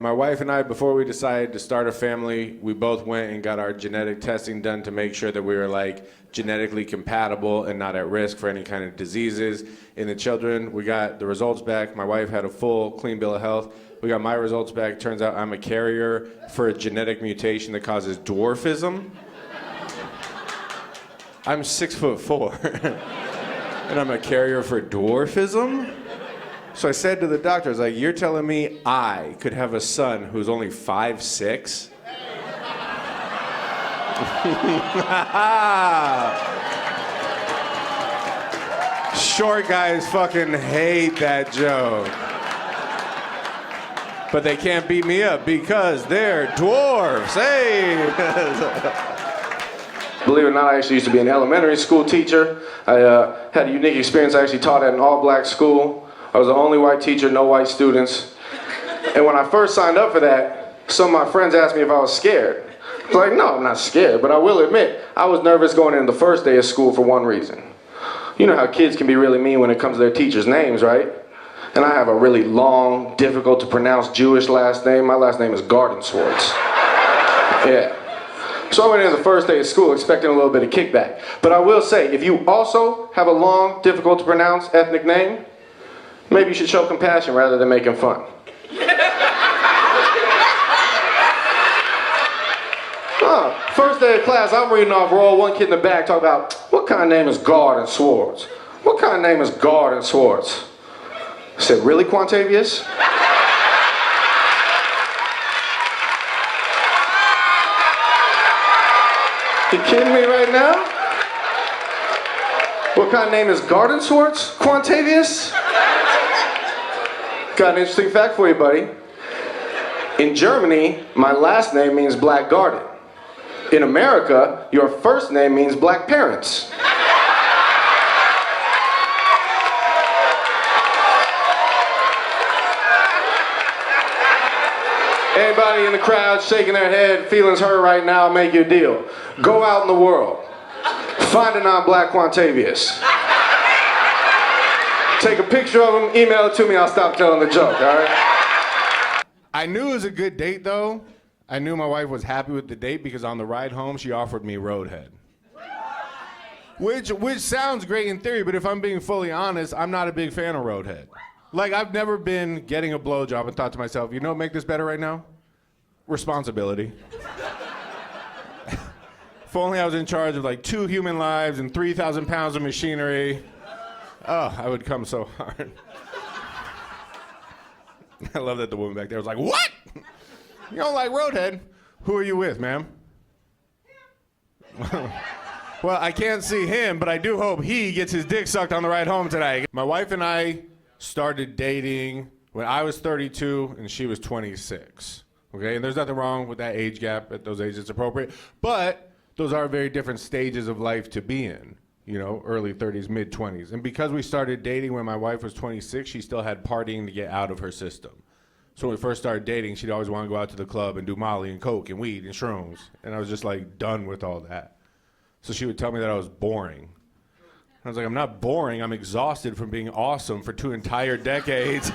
My wife and I, before we decided to start a family, we both went and got our genetic testing done to make sure that we were like genetically compatible and not at risk for any kind of diseases in the children. We got the results back. My wife had a full, clean bill of health. We got my results back. Turns out I'm a carrier for a genetic mutation that causes dwarfism. I'm 6'4", and I'm a carrier for dwarfism? So I said to the doctor, I was like, you're telling me I could have a son who's only 5'6"? Short guys fucking hate that joke. But they can't beat me up because they're dwarfs. Hey! Believe it or not, I actually used to be an elementary school teacher. I had a unique experience. I actually taught at an all-black school. I was the only white teacher, no white students. And when I first signed up for that, some of my friends asked me if I was scared. I was like, no, I'm not scared, but I will admit, I was nervous going in the first day of school for one reason. You know how kids can be really mean when it comes to their teachers' names, right? And I have a really long, difficult to pronounce Jewish last name. My last name is Gardenswartz. Yeah. So I went in the first day of school expecting a little bit of kickback. But I will say, if you also have a long, difficult to pronounce ethnic name, maybe you should show compassion rather than making fun. First day of class, I'm reading off roll. One kid in the back talking about, what kind of name is Gardenswartz? What kind of name is Gardenswartz? I said, really, Quantavious? You kidding me right now? What kind of name is Gardenswartz? Quantavious? Got an interesting fact for you, buddy. In Germany, my last name means black garden. In America, your first name means black parents. Anybody in the crowd shaking their head, feelings hurt right now, make your deal. Go out in the world. Find a non-black Quantavious. Take a picture of him, email it to me, I'll stop telling the joke, all right? I knew it was a good date, though. I knew my wife was happy with the date because on the ride home, she offered me roadhead. Which sounds great in theory, but if I'm being fully honest, I'm not a big fan of roadhead. Like, I've never been getting a blowjob and thought to myself, you know what make this better right now? Responsibility. If only I was in charge of like 2 human lives and 3,000 pounds of machinery. Oh, I would come so hard. I love that the woman back there was like, what? You don't like roadhead? Who are you with, ma'am? Well, I can't see him, but I do hope he gets his dick sucked on the ride home tonight. My wife and I started dating when I was 32 and she was 26. Okay, and there's nothing wrong with that age gap. At those ages, it's appropriate. But those are very different stages of life to be in. You know, early 30s, mid 20s. And because we started dating when my wife was 26, she still had partying to get out of her system. So when we first started dating, she'd always want to go out to the club and do Molly and Coke and weed and shrooms. And I was just like done with all that. So she would tell me that I was boring. I was like, I'm not boring, I'm exhausted from being awesome for 2 entire decades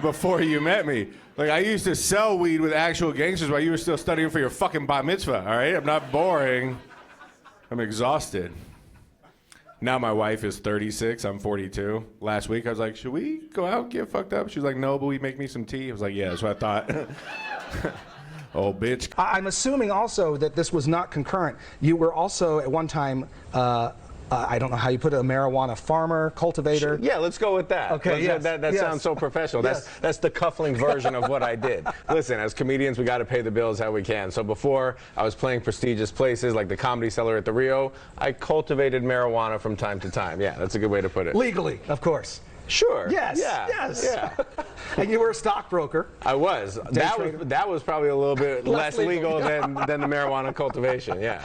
before you met me. Like, I used to sell weed with actual gangsters while you were still studying for your fucking bat mitzvah, all right? I'm not boring, I'm exhausted. Now my wife is 36, I'm 42. Last week I was like, should we go out and get fucked up? She was like, no, but we make me some tea. I was like, yeah, that's what I thought. Oh, bitch. I'm assuming also that this was not concurrent. You were also at one time, I don't know how you put it, a marijuana farmer, cultivator. Sure. Yeah, let's go with that. Okay, yes. That yes. sounds so professional. Yes. That's the cuffling version of what I did. Listen, as comedians, we got to pay the bills how we can. So before I was playing prestigious places like the Comedy Cellar at the Rio, I cultivated marijuana from time to time. Yeah, that's a good way to put it. Legally, of course. Sure. Yes. Yeah. Yes. Yeah. And you were a stockbroker. I was. That was probably a little bit less legal than the marijuana cultivation. Yeah.